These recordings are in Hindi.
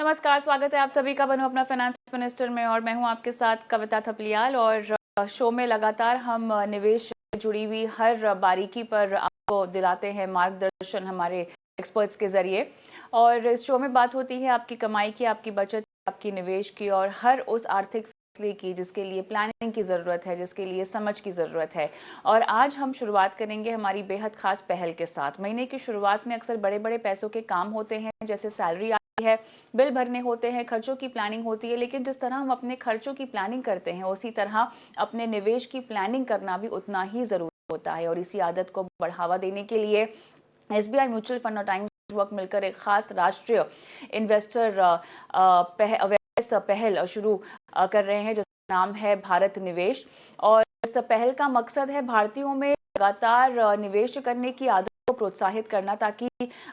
नमस्कार, स्वागत है आप सभी का बनू अपना फाइनेंस मिनिस्टर में। और मैं हूं आपके साथ कविता थपलियाल। और शो में लगातार हम निवेश से जुड़ी हुई हर बारीकी पर आपको दिलाते हैं मार्गदर्शन हमारे एक्सपर्ट्स के जरिए। और इस शो में बात होती है आपकी कमाई की, आपकी बचत, आपकी निवेश की और हर उस आर्थिक फैसले की जिसके लिए प्लानिंग की ज़रूरत है, जिसके लिए समझ की ज़रूरत है। और आज हम शुरुआत करेंगे हमारी बेहद खास पहल के साथ। महीने की शुरुआत में अक्सर बड़े बड़े पैसों के काम होते हैं, जैसे सैलरी है, बिल भरने होते हैं, खर्चों की प्लानिंग होती है। लेकिन जिस तरह हम अपने खर्चों की प्लानिंग करते हैं, उसी तरह अपने निवेश की प्लानिंग करना भी उतना ही ज़रूरी होता है। और इसी आदत को बढ़ावा देने के लिए एसबीआई म्यूचुअल फंड और टाइम्स नेटवर्क मिलकर एक खास राष्ट्रीय इन्वेस्टर अवेयरनेस पहल शुरू कर रहे हैं, जिसका नाम है भारत निवेश। और इस पहल का मकसद है भारतीयों में लगातार निवेश करने की आदत को प्रोत्साहित करना, ताकि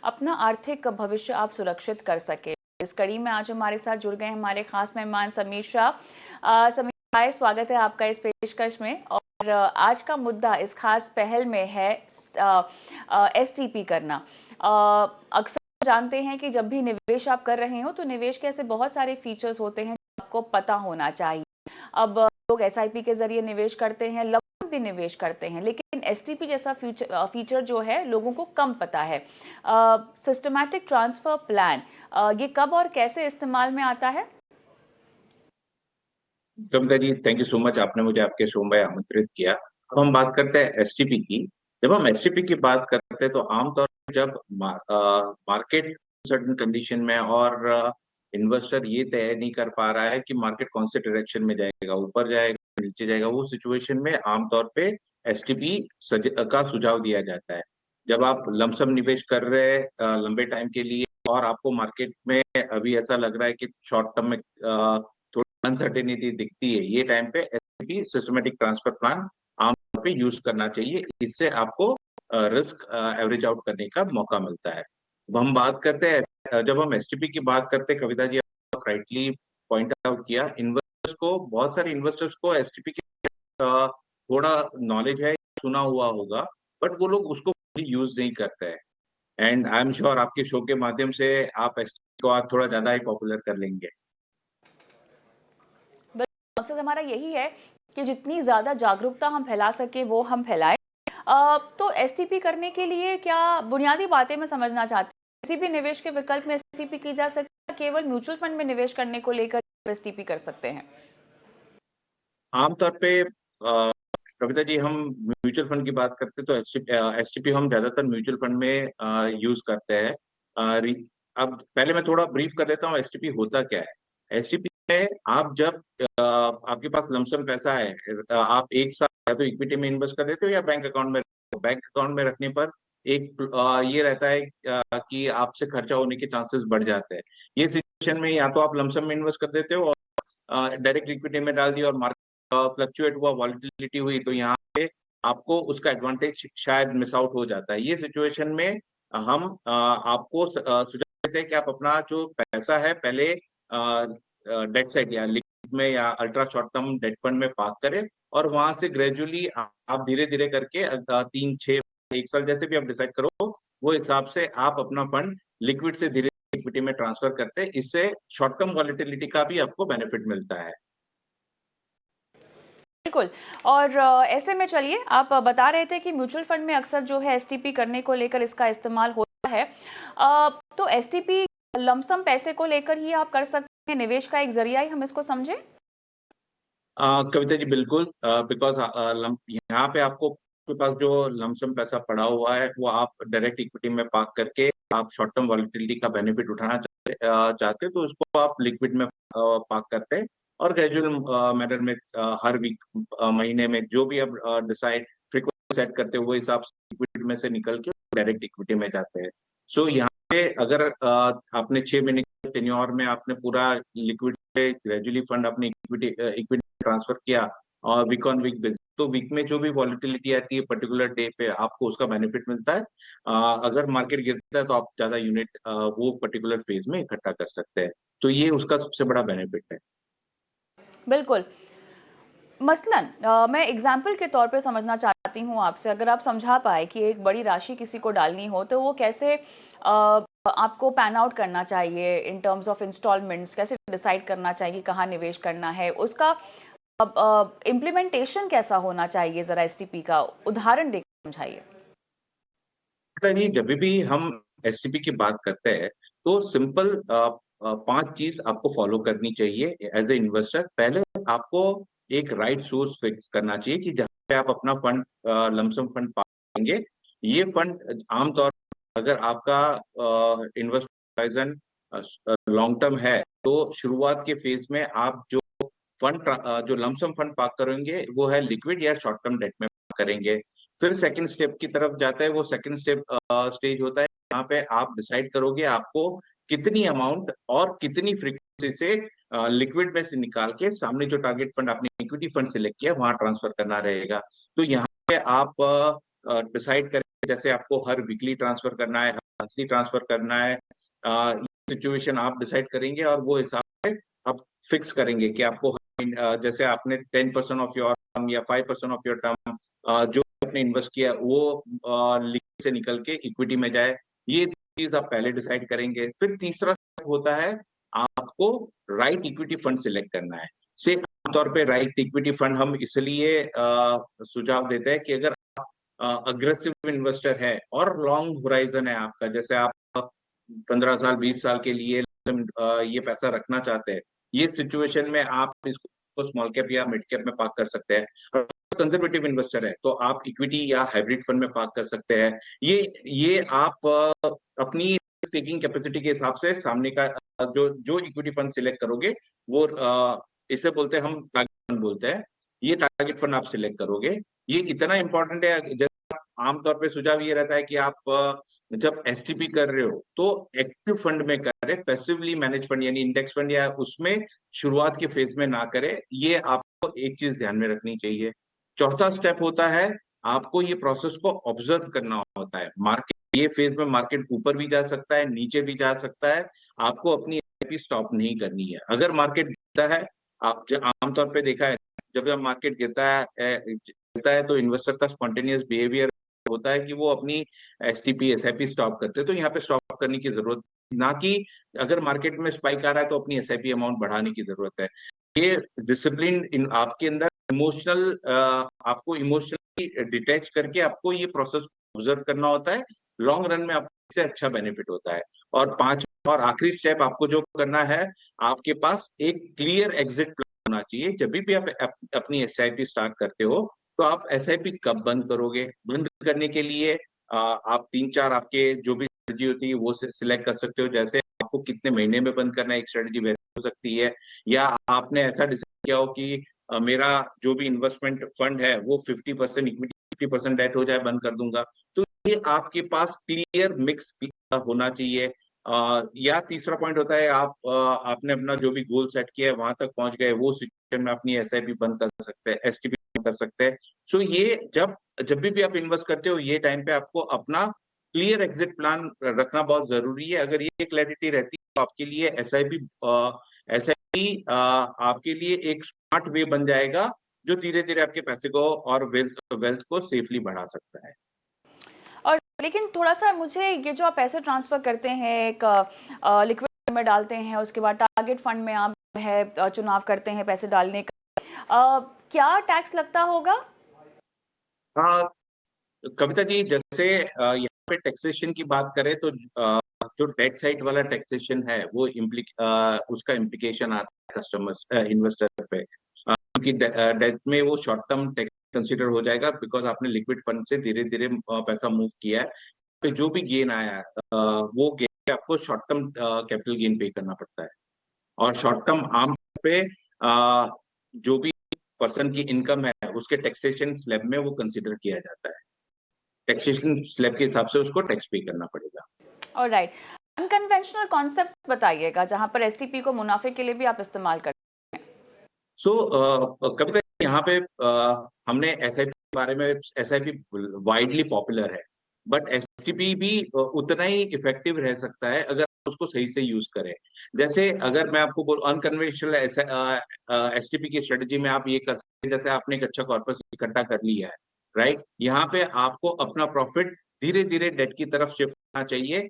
अपना आर्थिक भविष्य आप सुरक्षित कर सके। इस कड़ी में आज हमारे साथ जुड़ गए हमारे खास मेहमान समीर शाह। समीर भाई, स्वागत है आपका इस पेशकश में। और आज का मुद्दा इस खास पहल में है एसटीपी करना। अक्सर जानते हैं कि जब भी निवेश आप कर रहे हो तो निवेश के ऐसे बहुत सारे फीचर्स होते हैं जो आपको पता होना चाहिए। अब लोग एसआईपी के जरिए निवेश करते हैं, भी निवेश करते हैं, लेकिन एसटीपी जैसा फीचर जो है लोगों को कम पता है। सिस्टमैटिक ट्रांसफर प्लान, ये कब और कैसे इस्तेमाल में आता है? Kavita ji, thank you so much. आपने मुझे आपके शो में आमंत्रित किया। अब हम बात करते हैं एसटीपी की। जब हम एसटीपी की बात करते हैं तो आमतौर पर जब मार्केट सर्टेन कंडीशन में और इन्वेस्टर ये तय नहीं कर पा रहा है कि मार्केट कौन से डायरेक्शन में जाएगा, ऊपर जाएगा नीचे जाएगा, वो सिचुएशन में आमतौर पे एसटीपी का सुझाव दिया जाता है। जब आप लमसम निवेश कर रहे हैं लंबे टाइम के लिए और आपको मार्केट में अभी ऐसा लग रहा है कि शॉर्ट टर्म में अनसर्टेनिटी दिखती है, ये टाइम पे एसआईपी सिस्टमेटिक ट्रांसफर प्लान आमतौर पे यूज करना चाहिए। इससे आपको रिस्क एवरेज आउट करने का मौका मिलता है। अब हम बात करते हैं जब हम एसटीपी की बात करते हैं, Kavita ji rightly point out किया, इन्वेस्टर्स को, बहुत सारे इन्वेस्टर्स को एसटीपी की थोड़ा नॉलेज है, सुना हुआ होगा, बट वो लोग उसको यूज नहीं करते हैं। एंड आई एम श्योर आपके शो के माध्यम से आप एसटीपी को आज थोड़ा ज्यादा ही पॉपुलर कर लेंगे। मकसद हमारा यही है कि जितनी ज़्यादा जागरूकता हम फैला सके वो हम फैलाएं। तो एसटीपी करने के लिए क्या बुनियादी बातें मैं समझना चाहती हूँ। किसी भी निवेश के विकल्प में एसटीपी की जा सकती है, केवल म्यूचुअल फंड में निवेश करने को लेकर एसटीपी कर सकते हैं? आमतौर पे कविता जी, हम म्यूचुअल फंड की बात करते हैं तो एसटीपी हम ज्यादातर म्यूचुअल फंड में यूज करते हैं। अब पहले मैं थोड़ा ब्रीफ कर देता हूँ एसटीपी होता क्या है। एसटीपी में आप जब आपके पास लमसम पैसा है, आप एक साथ या तो इक्विटी में इन्वेस्ट कर देते हो या बैंक अकाउंट में। बैंक अकाउंट में रखने पर एक ये रहता है कि आपसे खर्चा होने के चांसेस बढ़ जाते हैं। ये सिचुएशन में या तो आप लमसम में इन्वेस्ट कर देते हो और डायरेक्ट इक्विटी में डाल दिया और फ्लक्चुएट हुआ, वॉलिटिलिटी हुई, तो यहाँ पे आपको उसका एडवांटेज शायद मिस आउट हो जाता है। ये सिचुएशन में हम आपको सुझाव देते हैं कि आप अपना जो पैसा है पहले डेट साइड या लिक्विड में या ultra short term debt fund में पार्क करें, और वहां से ग्रेजुअली आप धीरे धीरे करके 3 6 1 साल जैसे भी आप डिसाइड करो, वो हिसाब से आप अपना फंड लिक्विड से धीरे इक्विटी में ट्रांसफर करते हैं। इससे शॉर्ट टर्म वॉलिटिलिटी का भी आपको बेनिफिट मिलता है। बिल्कुल। और ऐसे में चलिए, आप बता रहे थे कि म्यूचुअल फंड में अक्सर जो है एसटीपी करने को लेकर इसका इस्तेमाल होता है। तो एसटीपी लमसम पैसे को लेकर ही आप कर सकते हैं, निवेश का एक जरिया ही हम इसको समझें? कविता जी बिल्कुल, बिकॉज यहाँ पे आपको के पास जो लमसम पैसा पड़ा हुआ है वो आप डायरेक्ट इक्विटी में पार्क करके आप शॉर्ट टर्म वॉलिटिलिटी का बेनिफिट उठाना चाहते हैं, तो उसको आप लिक्विड में पार्क करते हैं और ग्रेजुअल मैनर में हर वीक, महीने में जो भी आप डिसाइड फ्रीक्वेंसी सेट करते हो, वो हिसाब से लिक्विड में से निकल के डायरेक्ट इक्विटी में जाते हैं। सो यहाँ पे अगर आपने 6 महीने के टेन्योर में आपने पूरा लिक्विड ग्रेजुअली फंड अपनी इक्विटी ट्रांसफर किया और वीक ऑन वीक बेसिस, तो वीक में जो भी वॉलिटिलिटी आती है पर्टिकुलर डे पे आपको उसका बेनिफिट मिलता है। अगर मार्केट गिरता है तो आप ज्यादा यूनिट वो पर्टिकुलर फेज में इकट्ठा कर सकते हैं। तो ये उसका सबसे बड़ा बेनिफिट है। बिल्कुल। मसलन मैं एग्जाम्पल के तौर पे समझना चाहती हूँ आपसे, अगर आप समझा पाए कि एक बड़ी राशि किसी को डालनी हो तो वो कैसे आपको पैन आउट करना चाहिए इन टर्म्स ऑफ इंस्टॉलमेंट्स? कैसे डिसाइड करना चाहिए कहाँ निवेश करना है? उसका इम्प्लीमेंटेशन कैसा होना चाहिए? जरा एसटीपी का उदाहरण देकर समझाइए। पता नहीं, जब भी हम एसटीपी की बात करते हैं तो सिंपल 5 चीज आपको फॉलो करनी चाहिए एज ए इन्वेस्टर। पहले आपको एक राइट सोर्स फिक्स करना चाहिए कि जहाँ पे आप अपना फंड, लमसम फंड पाएंगे। ये फंड आमतौर पर अगर आपका इन्वेस्टमेंट लॉन्ग टर्म है तो शुरुआत के फेज में आप जो लमसम फंड पार्क करेंगे वो है लिक्विड या शॉर्ट टर्म डेट में करेंगे। फिर सेकंड स्टेप की तरफ जाता है, वो सेकंड स्टेज होता है यहाँ पे आप डिसाइड करोगे आपको कितनी अमाउंट और कितनी फ्रीक्वेंसी से लिक्विड में से निकाल के सामने जो टारगेट फंड आपने इक्विटी फंड सिलेक्ट किया वहां ट्रांसफर करना रहेगा। तो यहाँ पे आप डिसाइड करें, जैसे आपको हर वीकली ट्रांसफर करना है, हर मंथली ट्रांसफर करना है, सिचुएशन आप डिसाइड करेंगे और वो हिसाब से आप फिक्स करेंगे कि आपको जैसे आपने 10% ऑफ योर टर्म या 5% ऑफ योर टर्म जो आपने इन्वेस्ट किया वो लिक्विड से निकल के इक्विटी में जाए। ये चीज आप पहले डिसाइड करेंगे। फिर तीसरा step होता है आपको राइट इक्विटी फंड सिलेक्ट करना है। से आमतौर पे राइट इक्विटी फंड हम इसलिए सुझाव देते हैं कि अगर अग्रेसिव इन्वेस्टर है और लॉन्ग होराइजन है आपका, जैसे आप 15 साल 20 साल के लिए ये पैसा रखना चाहते हैं, ये सिचुएशन में आप इसको स्मॉल कैप या मिड कैप में पार्क कर सकते हैं। कंजर्वेटिव इन्वेस्टर है तो आप इक्विटी या हाइब्रिड फंड में पार्क कर सकते हैं। ये आप अपनी टेकिंग कैपेसिटी के हिसाब से सामने का जो जो इक्विटी फंड सिलेक्ट करोगे वो इसे बोलते हैं, हम टारगेट फंड बोलते हैं। ये टारगेट फंड आप सिलेक्ट करोगे। ये इतना इंपॉर्टेंट है, जैसे आमतौर पे सुझाव ये रहता है कि आप जब एसटीपी कर रहे हो तो एक्टिव फंड में करें, पैसिवली मैनेज फंड यानी इंडेक्स फंड या उसमें शुरुआत के फेज में ना करें। ये आपको एक चीज ध्यान में रखनी चाहिए। चौथा स्टेप होता है आपको ये प्रोसेस को ऑब्जर्व करना होता है। मार्केट ये फेज में मार्केट ऊपर भी जा सकता है, नीचे भी जा सकता है। आपको अपनी एसआईपी स्टॉप नहीं करनी है। अगर मार्केट गिरता है, आप आमतौर पे देखा है जब जब मार्केट गिरता है तो इन्वेस्टर का स्पॉन्टेनियस बिहेवियर होता है कि वो अपनी एसटीपी एसआईपी स्टॉप करते हैं। तो यहाँ पे स्टॉप करने की जरूरत ना, कि अगर मार्केट में स्पाइक आ रहा है तो अपनी एसआईपी अमाउंट बढ़ाने की जरूरत है। ये डिसिप्लिन आपके अंदर आपको इमोशनली डिटैच करके आपको ये प्रोसेस ऑब्जर्व करना होता है। लॉन्ग रन में आपको इससे अच्छा बेनिफिट होता है। और और आखिरी स्टेप आपको जो करना है, आपके पास एक क्लियर एग्जिट प्लान होना चाहिए। जब भी आप अपनी एसआईपी स्टार्ट करते हो तो आप एसआईपी कब बंद करोगे? बंद करने के लिए आप 3-4 आपके जो भी स्ट्रेटजी होती है वो सिलेक्ट कर सकते हो। जैसे आपको कितने महीने में बंद करना है, एक स्ट्रेटजी वैसे हो सकती है। या आपने ऐसा डिसाइड किया हो कि मेरा जो भी इन्वेस्टमेंट फंड है वो 50% इक्विटी 50% डेट हो जाए, बंद कर दूंगा। तो ये आपके पास क्लियर मिक्स होना चाहिए। या तीसरा पॉइंट होता है आपने अपना जो भी गोल सेट किया है वहां तक पहुंच गए, वो सिचुएशन में अपनी एसआईपी बंद कर सकते हैं, एसटीपी कर सकते हैं। सो ये जब जब भी आप इन्वेस्ट करते हो ये टाइम पे आपको अपना क्लियर एग्जिट प्लान रखना बहुत जरूरी है। अगर ये क्लैरिटी रहती है तो आपके लिए एसआईपी आपके लिए एक स्मार्ट वे बन जाएगा जो धीरे धीरे आपके पैसे को और वेल्थ को सेफली बढ़ा सकता है। और लेकिन थोड़ा सा मुझे ये जो आप पैसे ट्रांसफर करते हैं एक लिक्विड में डालते हैं, उसके बाद टारगेट फंड में आप है चुनाव करते हैं पैसे डालने का, क्या टैक्स लगता होगा? हाँ कविता जी, जैसे यहाँ पे टैक्सेशन की बात करें तो जो डेट साइड वाला टैक्सेशन है वो उसका इम्प्लीकेशन आता है कस्टमर इन्वेस्टर पे, क्योंकि डेट में वो शॉर्ट टर्म टैक्स कंसिडर हो जाएगा बिकॉज आपने लिक्विड फंड से धीरे धीरे पैसा मूव किया है। तो जो भी गेन आया है वो गेन आपको शॉर्ट टर्म कैपिटल गेन पे करना पड़ता है। और शॉर्ट टर्म आम पे जो भी पर्सन की इनकम है उसके टैक्सेशन स्लैब में वो कंसिडर किया जाता है। टैक्सेशन स्लैब के हिसाब से उसको टैक्स पे करना पड़ेगा। ऑलराइट, अनकन्वेंशनल कॉन्सेप्ट्स बताइएगा जहां पर एसटीपी को मुनाफे के लिए भी आप इस्तेमाल करते कविता यहाँ पे हमने एसआईपी के बारे में, एसआईपी वाइडली पॉपुलर है बट एसटीपी भी उतना ही इफेक्टिव रह सकता है अगर उसको सही से यूज करें। जैसे अगर मैं आपको बोल अनकन्वेंशनल एसटीपी की स्ट्रेटजी में आप ये कर सकते हैं, जैसे आपने एक अच्छा कॉर्पस इकट्ठा कर लिया है, राइट? यहाँ पे आपको अपना प्रॉफिट धीरे धीरे डेट की तरफ शिफ्ट करना चाहिए।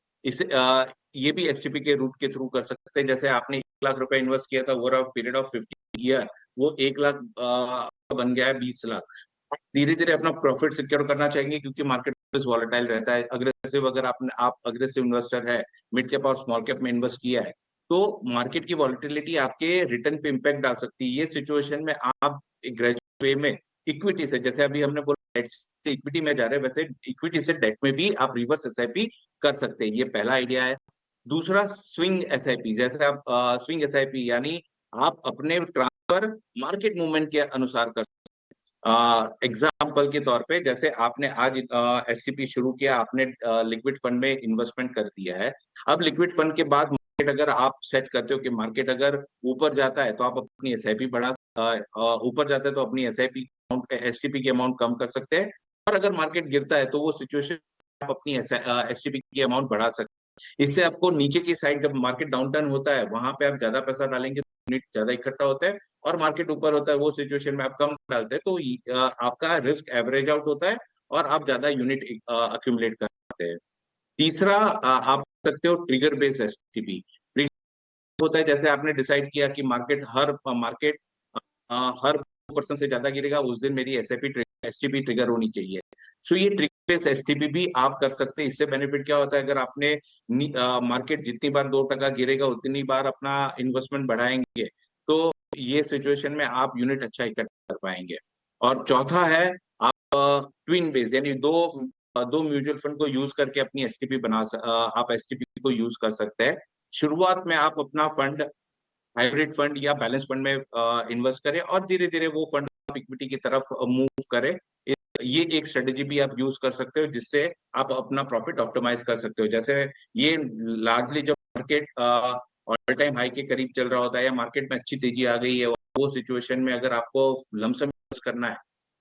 ये भी एसटीपी के रूट के थ्रू कर सकते हैं। जैसे आपने 1 लाख रुपए इन्वेस्ट किया था over a period of 50 year, वो 1 लाख बन गया है 20 लाख। धीरे धीरे अपना प्रॉफिट सिक्योर करना चाहेंगे क्योंकि मार्केट वॉलेटाइल रहता है। अग्रेसिव अगर आप अग्रेसिव इन्वेस्टर है, मिड कैप और स्मॉल कैप में इन्वेस्ट किया है, तो मार्केट की वॉलेटिलिटी आपके रिटर्न पे इम्पैक्ट डाल सकती है। ये सिचुएशन में आप एक ग्रेजुएट वे में इक्विटी से, जैसे अभी हमने बोला डेट से इक्विटी में जा रहे हैं, वैसे इक्विटी से डेट में भी आप रिवर्स एसआईपी कर सकते हैं। ये पहला आइडिया है। दूसरा स्विंग एसआईपी, जैसे आप स्विंग एसआईपी यानी आप अपने ट्रांसफर मार्केट मूवमेंट के अनुसार कर। एग्जाम्पल के तौर पे, जैसे आपने आज एसटीपी शुरू किया, आपने लिक्विड फंड में इन्वेस्टमेंट कर दिया है। अब लिक्विड फंड के बाद मार्केट अगर आप सेट करते हो कि मार्केट अगर ऊपर जाता है तो आप अपनी एसआईपी बढ़ा, ऊपर जाता है तो अपनी एसआईपी एसटीपी की अमाउंट कम कर सकते हैं। और अगर मार्केट गिरता है तो वो सिचुएशन आप अपनी एसटीपी की अमाउंट बढ़ा सकते हैं। इससे आपको नीचे की साइड जब मार्केट डाउन टर्न होता है वहां पे आप ज्यादा पैसा डालेंगे, यूनिट ज्यादा इकट्ठा होता है, और मार्केट ऊपर होता है वो सिचुएशन में आप कम डालते हैं तो आपका रिस्क एवरेज आउट होता है और आप ज्यादा यूनिट अक्यूमुलेट करते हैं। तीसरा आप कर सकते हो ट्रिगर बेस्ड एसटीपी। होता है जैसे आपने डिसाइड किया कि मार्केट हर 2% से ज्यादा गिरेगा, उस दिन मेरी एसटीपी ट्रिगर होनी चाहिए। सो ये ट्रिगर बेस्ड एसटीपी भी आप कर सकते हैं। इससे बेनिफिट क्या होता है, अगर आपने मार्केट जितनी बार 2% गिरेगा उतनी बार अपना इन्वेस्टमेंट बढ़ाएंगे तो ये सिचुएशन में आप यूनिट अच्छा इकट्ठा कर पाएंगे। और चौथा है आप ट्विन बेस यानी दो म्यूचुअल फंड को यूज करके अपनी एसटीपी आप एसटीपी को यूज कर सकते हैं। शुरुआत में आप अपना फंड हाइब्रिड फंड या बैलेंस फंड में इन्वेस्ट करें और धीरे धीरे वो फंड आप इक्विटी की तरफ मूव करें। ये एक स्ट्रेटेजी भी आप यूज कर सकते हो जिससे आप अपना प्रॉफिट ऑप्टिमाइज कर सकते हो। जैसे ये लार्जली जब मार्केट ऑल टाइम हाई के करीब चल रहा होता है या मार्केट में अच्छी तेजी आ गई है, वो सिचुएशन में अगर आपको लमसम इन्वेस्ट करना है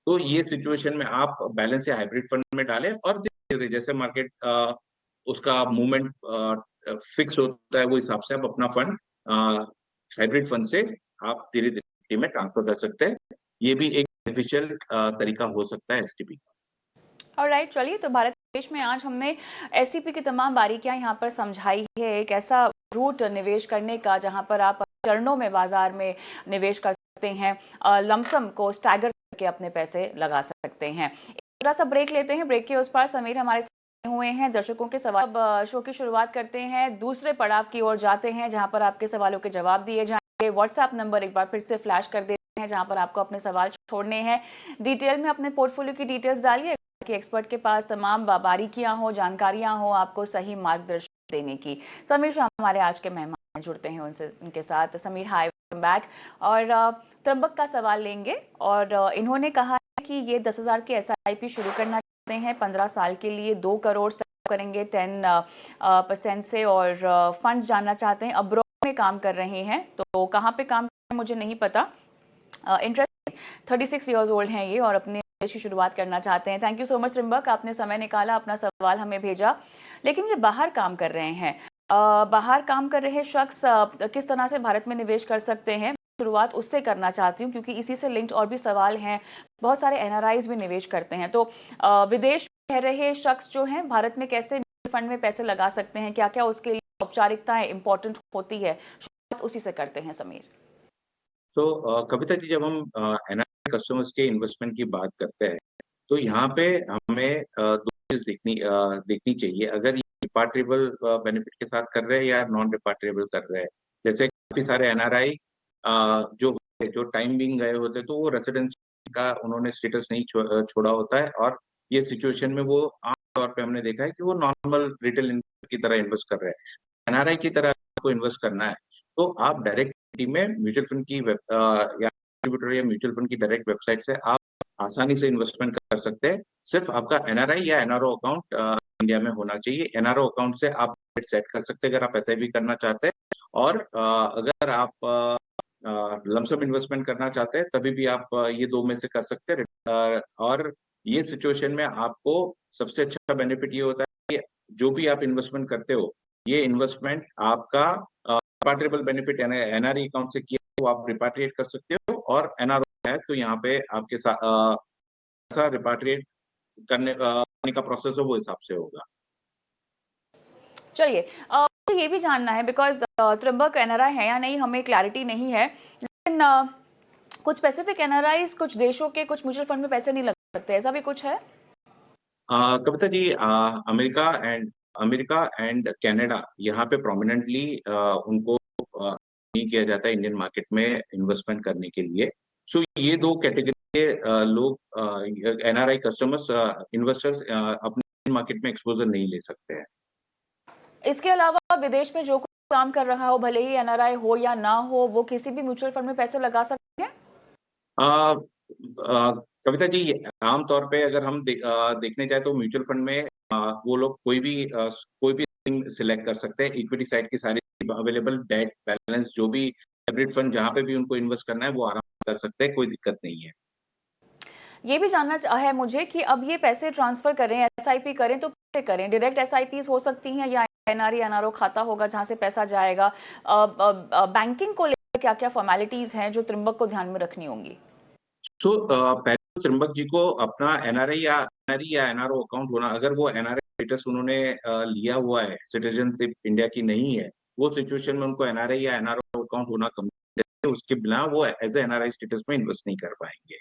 तो ये सिचुएशन में आप बैलेंस या हाइब्रिड फंड में डालें और धीरे धीरे जैसे मार्केट उसका मूवमेंट फिक्स होता है वो हिसाब से आप अपना फंड हाइब्रिड फंड से आप धीरे धीरे में ट्रांसफर कर सकते हैं। ये भी एक बेनिफिशियल तरीका हो सकता है एसटीपी का। ऑलराइट, चलिए, तो भारत देश में आज हमने एसटीपी की तमाम बारीकियां यहाँ पर समझाई है। एक ऐसा रूट निवेश करने का जहाँ पर आप चरणों में बाजार में निवेश कर सकते हैं, लमसम को स्टैगर करके अपने पैसे लगा सकते हैं। एक थोड़ा सा ब्रेक लेते हैं, ब्रेक के उस पार समीर हमारे साथ हुए हैं दर्शकों के सवाल। अब शो की शुरुआत करते हैं, दूसरे पड़ाव की ओर जाते हैं जहाँ पर आपके सवालों के जवाब दिए जाएंगे। व्हाट्सएप नंबर एक बार फिर से फ्लैश कर देते हैं जहाँ पर आपको अपने सवाल छोड़ने हैं। डिटेल में अपने पोर्टफोलियो की डिटेल्स डालिए कि एक्सपर्ट के पास तमाम बारीकियां हो, जानकारियां हो आपको सही मार्गदर्शन देने की। समीर शाह हमारे आज के मेहमान जुड़ते हैं उनके साथ। समीर, हाय, वेलकम बैक। और त्र्यंबक का सवाल लेंगे और इन्होंने कहा है कि ये 10,000 की एसआईपी शुरू करना चाहते हैं 15 साल के लिए, 2 करोड़ करेंगे 10% से, और फंड जानना चाहते हैं। अब्रॉड में काम कर रहे हैं, तो कहाँ पे काम कर रहे हैं मुझे नहीं पता। इंटरेस्टिंग, 36 ईयर्स ओल्ड हैं ये और अपने की शुरुआत करना चाहते हैं। Thank you so much Trimbak, आपने समय निकाला, अपना सवाल हमें भेजा। लेकिन ये बाहर काम कर रहे हैं, बाहर काम कर रहे शख्स किस तरह से भारत में निवेश कर सकते हैं, शुरुआत उससे करना चाहती हूँ क्योंकि इसी से लिंक्ड और भी सवाल हैं। बहुत सारे एनआरआईज भी निवेश करते हैं, तो विदेश में रह रहे शख्स जो हैं भारत में कैसे फंड में पैसे लगा सकते हैं, क्या क्या उसके लिए औपचारिकताएं इंपॉर्टेंट होती है, शुरुआत उसी से करते हैं समीर। तो कविता जी, जब हम एनआरआई कस्टमर्स के इन्वेस्टमेंट की बात करते हैं तो यहाँ पे हमें दो चीज देखनी चाहिए। अगर ये रिपार्टेबल बेनिफिट के साथ कर रहे हैं या नॉन रिपार्टेबल कर रहे हैं। जैसे काफी सारे एनआरआई जो टाइम बिंग गए होते तो वो रेसिडेंस का उन्होंने स्टेटस नहीं छोड़ा होता है, और ये सिचुएशन में वो आमतौर पे हमने देखा है कि वो नॉर्मल रिटेल इन्वेस्टर की तरह इन्वेस्ट कर रहे हैं। एनआरआई की तरह आपको इन्वेस्ट करना है तो आप डायरेक्ट में म्यूचुअल फंड की या डिस्ट्रीब्यूटर या म्यूचुअल फंड की डायरेक्ट वेबसाइट से आप आसानी से इन्वेस्टमेंट कर सकते हैं। सिर्फ आपका एनआरआई या एनआरओ अकाउंट इंडिया में होना चाहिए। एनआरओ अकाउंट से आप सेट कर सकते हैं अगर आप एसआईपी करना चाहते हैं, और अगर आप लमसम इन्वेस्टमेंट करना चाहते हैं तभी भी आप ये दो में से कर सकते हैं। और ये सिचुएशन में आपको सबसे अच्छा बेनिफिट ये होता है कि जो भी आप इन्वेस्टमेंट करते हो, ये इन्वेस्टमेंट आपका रिपार्टेबल बेनिफिट एनआरई अकाउंट से किया तो आप रिपाट्रिएट कर सकते हो, और एनआरओ है तो यहाँ पे आपके साथ रिपाट्रिएट करने का प्रोसेस है वो हिसाब से होगा। चलिए, ये भी जानना है बिकॉज त्रिंबक एनआरआई है या नहीं हमें क्लैरिटी नहीं है, लेकिन कुछ स्पेसिफिक एनआरआईज कुछ देशों के कुछ म्यूचुअल फंड में पैसे नहीं लगा सकते, ऐसा भी कुछ है? Kavita ji, America and Canada यहाँ पे प्रोमिनेंटली उनको नहीं किया जाता है इंडियन मार्केट में इन्वेस्टमेंट करने के लिए। सो ये दो कैटेगरी के लोग, एनआरआई कस्टमर्स, इन्वेस्टर्स अपने मार्केट में एक्सपोजर नहीं ले सकते हैं। इसके अलावा विदेश में जो कोई काम कर रहा हो, भले ही एनआरआई हो या ना हो, वो किसी भी म्यूचुअल फंड में पैसे लगा सकते हैं? आ, कविता जी, आमतौर पे अगर हम देखने जाए तो म्यूचुअल फंड में वो लोग कोई भी सिलेक्ट कर सकते हैं। इक्विटी साइड की सारी अवेलेबल डेट बैलेंस जो भी हाइब्रिड फंड जहाँ पे भी उनको इन्वेस्ट करना है वो आराम से कर सकते हैं, कोई दिक्कत नहीं है। ये भी जानना है मुझे कि अब ये पैसे ट्रांसफर करें, एसआईपी करें तो कैसे करें? डायरेक्ट एसआईपीज हो सकती हैं या एनआरई एनआरओ खाता होगा जहां से पैसा जाएगा? बैंकिंग को लेकर क्या क्या फॉर्मेलिटीज हैं जो त्रिंबक को ध्यान में रखनी होंगी? पहले तो त्रिंबक जी को अपना एनआरई या एनआरओ अकाउंट होना, अगर वो एनआरई स्टेटस उन्होंने लिया हुआ है, सिटीजनशिप इंडिया की नहीं है, वो सिचुएशन में उनको एनआरई या एनआरओ अकाउंट होना कंपलसरी है। उसके बिना वो एज एनआरई स्टेटस में इन्वेस्ट नहीं कर पाएंगे।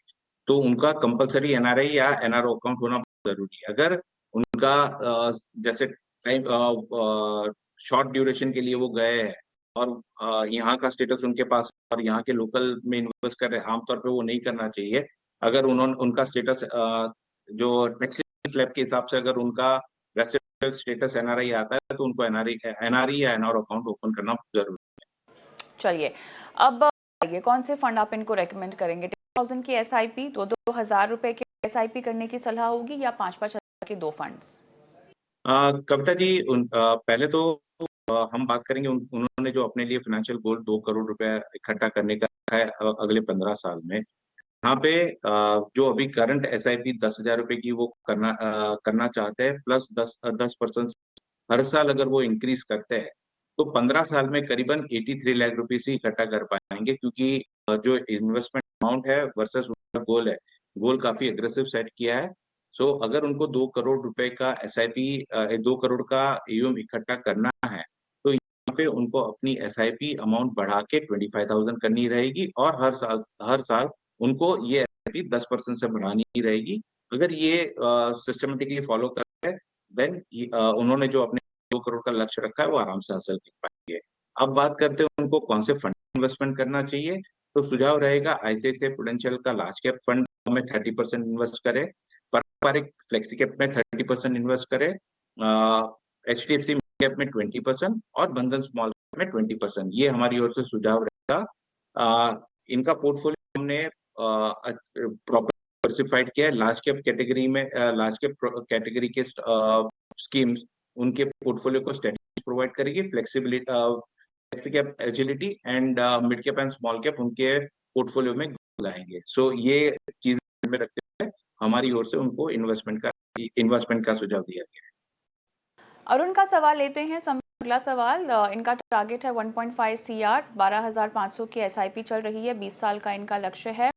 तो उनका कंपलसरी एनआरई या एनआरओ अकाउंट होना बहुत जरूरी है। अगर उनका जैसे टाइम शॉर्ट ड्यूरेशन के लिए वो गए हैं और यहाँ का स्टेटस उनके पास और यहाँ के लोकल में इन्वेस्ट कर रहे हैं, आमतौर पे वो नहीं करना चाहिए। अगर उनका स्टेटस जो टैक्स स्लैब के हिसाब से अगर उनका रेसिडेंट स्टेटस एनआरआई आता है तो उनको एनआरई या एनआर अकाउंट ओपन करना जरूरी है। चलिए, अब ये कौन से फंड आप इनको रेकमेंड करेंगे? 10,000 की एसआईपी, 2,000 रुपए की एसआईपी करने की सलाह होगी या 5,000 के दो फंड्स? कविता जी, पहले तो हम बात करेंगे उन्होंने जो अपने लिए फाइनेंशियल गोल 2 करोड़ रुपए इकट्ठा करने का रखा है अगले 15 साल में। यहाँ पे जो अभी करंट एसआईपी 10,000 रुपए की वो करना चाहते हैं, प्लस 10% हर साल अगर वो इंक्रीज करते हैं तो 15 साल में करीबन 83 लाख रुपीस ही इकट्ठा कर पाएंगे, क्योंकि जो इन्वेस्टमेंट अमाउंट है वर्सेस उनका गोल काफी अग्रेसिव सेट किया है। सो अगर उनको 2 करोड़ रुपए का एसआईपी 2 करोड़ का एयूएम इकट्ठा करना है तो यहाँ पे उनको अपनी एसआईपी अमाउंट बढ़ा के 25,000 करनी रहेगी और हर साल उनको ये एसआईपी 10% से बढ़ानी रहेगी। अगर ये सिस्टमेटिकली फॉलो करते हैं देन उन्होंने जो अपने 2 करोड़ का लक्ष्य रखा है वो आराम से हासिल कर पाएंगे। अब बात करते हैं उनको कौन से फंड इन्वेस्टमेंट करना चाहिए, तो सुझाव रहेगा आईसीआईसीआई प्रूडेंशियल का लार्ज कैप फंड में 30% इन्वेस्ट करें, पारंपरिक फ्लेक्सी कैप में 30% इन्वेस्ट करें, एचडीएफसी कैप में 20% और बंधन स्मॉल कैप में 20%। ये हमारी ओर से सुझाव रहेगा। इनका पोर्टफोलियो हमने प्रॉपर डिवर्सिफाइड किया है। लार्ज कैप कैटेगरी के स्कीम्स उनके पोर्टफोलियो को स्टेबिलिटी प्रोवाइड करेगी, flexi cap agility and mid cap and small cap उनके पोर्टफोलियो में लाएंगे। सो ये चीजें में रखते हुए हमारी ओर से उनको इन्वेस्टमेंट का सुझाव दिया गया है। अरुण का सवाल लेते हैं। अगला सवाल, इनका टारगेट है 1.5 सीआर, 12,500 की एसआईपी चल रही है, 20 साल का इनका लक्ष्य है।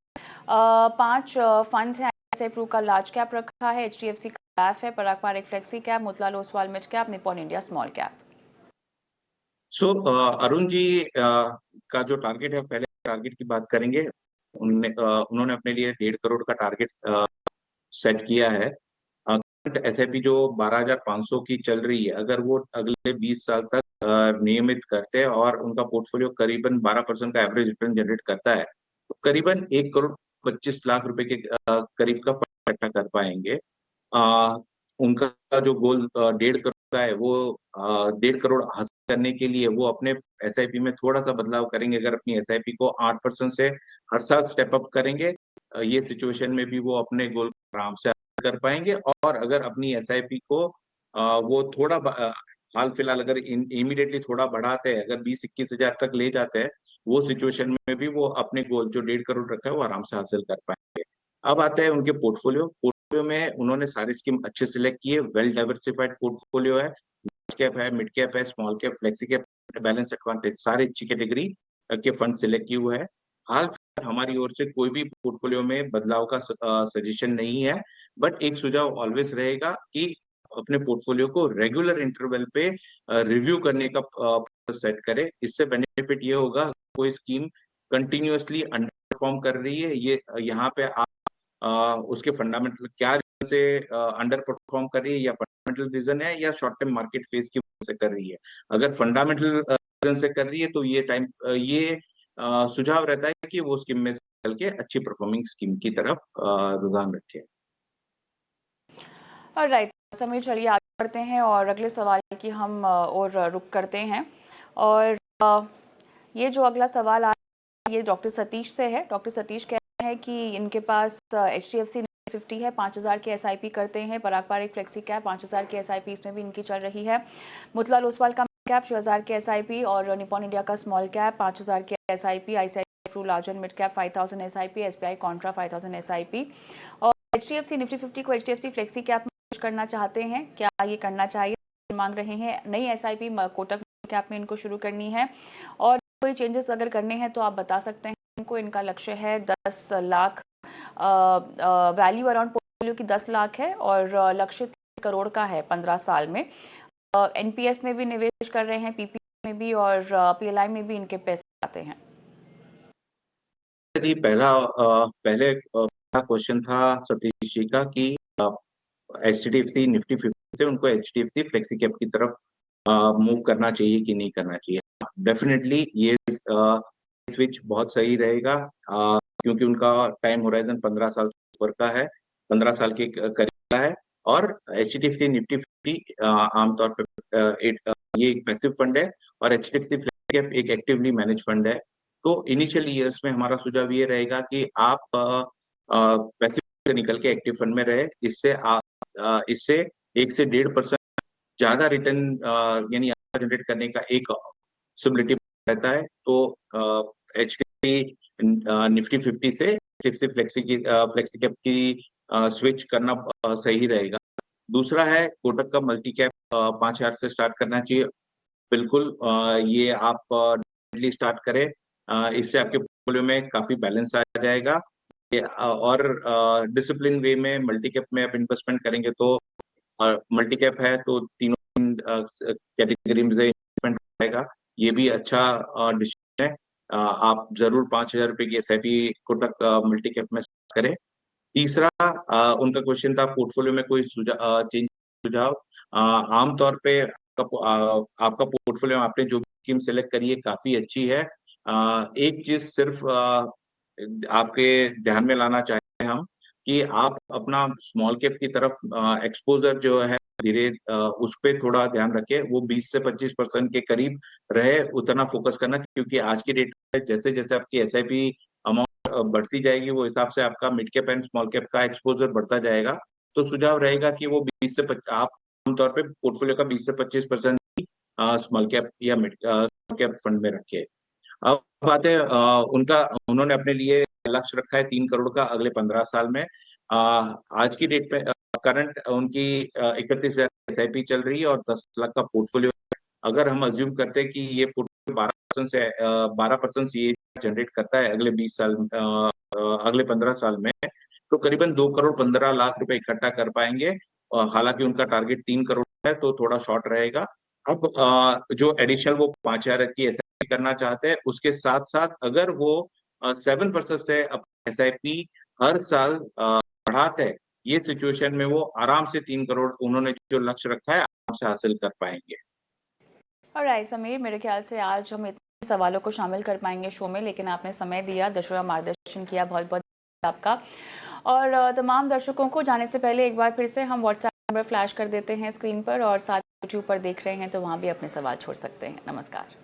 5 फंड्स हैं, प्रू का लार्ज कैप रखा है, एचडीएफसी का एफ है, पारंपरिक flexi cap, Motilal Oswal mid cap, Nippon India small cap. So Arun ji का जो टारगेट है, पहले टारगेट की बात करेंगे। उन्होंने अपने लिए 1.5 करोड़ का टारगेट सेट किया है। एसआईपी जो 12,500 की चल रही है, अगर वो अगले 20 साल तक नियमित करते हैं और उनका पोर्टफोलियो करीबन 12% का एवरेज रिटर्न जनरेट करता है तो करीबन 1 करोड़ 25 लाख रुपए के करीब का फंड इकट्ठा कर पाएंगे। उनका जो गोल 1.5 करोड़ का है वो 1.5 करोड़ हासिल करने के लिए वो अपने एसआईपी में थोड़ा सा बदलाव करेंगे। अगर अपनी एसआईपी को 8% से हर साल स्टेप अप करेंगे, ये सिचुएशन में भी वो अपने गोल आराम से कर पाएंगे। और अगर अपनी एसआईपी को वो थोड़ा हाल फिलहाल अगर इमीडिएटली थोड़ा बढ़ाते हैं, अगर 20-21 हजार तक ले जाते हैं, वो सिचुएशन में भी वो अपने गोल जो 1.5 करोड़ रखा है वो आराम से हासिल कर पाएंगे। अब आते हैं उनके पोर्टफोलियो में उन्होंने सारी स्कीम अच्छे सिलेक्ट किए, वेल डाइवर्सिफाइड पोर्टफोलियो है, लार्ज कैप है, मिड कैप है, small cap, flexi cap, balance advantage, सारे अच्छी कैटेगरी के फंड सिलेक्ट किए हुए हैं। हाल फिलहाल हमारी ओर से कोई भी पोर्टफोलियो में बदलाव का सजेशन नहीं है, बट एक सुझाव ऑलवेज रहेगा कि अपने पोर्टफोलियो को रेगुलर इंटरवल पे रिव्यू करने का सेट करें। इससे बेनिफिट ये होगा, कोई स्कीम कंटिन्यूअसली अंडर परफॉर्म कर रही है, ये यहाँ पे आप उसके फंडामेंटल क्या रीजन से अंडर परफॉर्म कर रही है, या फंडामेंटल रीजन है, या शॉर्ट टर्म मार्केट फेज की वजह से कर रही है। अगर फंडामेंटल रीजन से कर रही है तो ये सुझाव रहता है कि वो स्कीम में चल के अच्छी परफॉर्मिंग स्कीम की तरफ रुझान रखे। राइट समीर, चलिए आगे बढ़ते हैं और अगले सवाल की हम और रुख करते हैं। और ये जो अगला सवाल आ ये डॉक्टर सतीश से है। डॉक्टर सतीश कहते हैं कि इनके पास HDFC 50 है, 5000 की SIP करते हैं। पराग पारिक फ्लेक्सी कैप 5000 की SIP इसमें भी इनकी चल रही है। मोतीलाल ओसवाल का कैप 6000 की SIP और निपॉन इंडिया का स्मॉल कैप 5000 की SIP, ICICI Pru large and mid cap 5000 SIP, SBI contra 5000 SIP और HDFC निफ्टी 50 को HDFC फ्लेक्सी कैप में करना चाहते हैं। क्या ये करना चाहिए? मांग रहे हैं नई SIP कोटक कैप में इनको शुरू करनी है और कोई चेंजेस अगर करने हैं तो आप बता सकते हैं इनको। इनका लक्ष्य है 10 लाख, वैल्यू अराउंड पोर्टफोलियो की 10 लाख है और लक्ष्य 3 करोड़ का है 15 साल में। NPS में भी निवेश कर रहे हैं, PP में भी और PLI में भी इनके पैसे आते हैं। पहले क्वेश्चन था सतीश जी का कि HDFC निफ्टी 50 से उनको HDFC फ्लेक्सी कैप की तरफ मूव करना चाहिए कि नहीं करना चाहिए। डेफिनेटली ये स्विच बहुत सही रहेगा, क्योंकि उनका टाइम होराइजन 15 साल ऊपर का है, 15 साल के करीब का है। और HDFC निफ्टी 50 आमतौर पर ये एक पैसिव फंड है और HDFC फ्लेक्सी कैप एक एक्टिवली मैनेज फंड है। तो इनिशियल ईयर्स में हमारा सुझाव ये रहेगा कि आप पैसिव से निकल के एक्टिव फंड में रहे। इससे 1 से 1.5% ज्यादा रिटर्न यानी जनरेट करने का एक पॉसिबिलिटी रहता है। तो HDFC निफ्टी 50 से HDFC फ्लेक्सी कैप की स्विच करना सही रहेगा। दूसरा है कोटक का मल्टी कैप 5000 से स्टार्ट करना चाहिए। बिल्कुल ये आप स्टार्ट करें, इससे आपके पोर्टफोलियो में काफी बैलेंस आ जाएगा। और डिसिप्लिन वे में मल्टी कैप में आप इन्वेस्टमेंट करेंगे तो मल्टी कैप है तो तीनों कैटेगरी में इन्वेस्टमेंट रहेगा, ये भी अच्छा डिसीजन है। आप जरूर 5000 रुपए की SIP कोटक मल्टी कैप में करें। तीसरा उनका क्वेश्चन था पोर्टफोलियो में कोई सुझाव। आमतौर पे आपका पोर्टफोलियो आपने जो स्कीम सेलेक्ट करी है काफी अच्छी है। एक चीज सिर्फ आपके ध्यान में लाना चाहते हैं हम कि आप अपना स्मॉल कैप की तरफ एक्सपोजर जो है धीरे उस पर थोड़ा ध्यान रखें, वो 20 से 25% के करीब रहे, उतना फोकस करना। क्योंकि आज की डेट में जैसे जैसे आपकी SIP अमाउंट बढ़ती जाएगी वो हिसाब से आपका mid cap and small cap का एक्सपोजर बढ़ता जाएगा। तो सुझाव रहेगा कि वो 20 से आप आमतौर पे पोर्टफोलियो का 20 से 25% स्मॉल कैप या मिड कैप फंड में रखे। अब बात है उन्होंने अपने लिए लक्ष्य रखा है 3 करोड़ का अगले 15 साल में। आज की डेट पे करंट उनकी 31,000 SIP चल रही है और 10 लाख का पोर्टफोलियो। अगर हम अज्यूम करते हैं कि ये पोर्टफोलियो 12% से ये जनरेट करता है अगले 20 साल अगले 15 साल में, तो करीबन 2 करोड़ 15 लाख रुपए इकट्ठा कर पाएंगे। हालांकि उनका टारगेट 3 करोड़ है तो थोड़ा शॉर्ट रहेगा। अब जो एडिशनल वो 5000 की SIP करना चाहते हैं, उसके साथ साथ अगर वो 7% से SIP हर साल बढ़ाते हैं, ये सिचुएशन में वो आराम से 3 करोड़ उन्होंने जो लक्ष्य रखा है आराम से हासिल कर पाएंगे। ऑलराइट समीर, मेरे ख्याल से आज हम इतने सवालों को शामिल कर पाएंगे शो में, लेकिन आपने समय दिया, दर्शकों का मार्गदर्शन किया, बहुत बहुत आपका। और तमाम दर्शकों को जाने से पहले एक बार फिर से हम WhatsApp नंबर फ्लैश कर देते हैं स्क्रीन पर, और साथ YouTube पर देख रहे हैं तो वहाँ भी अपने सवाल छोड़ सकते हैं। नमस्कार।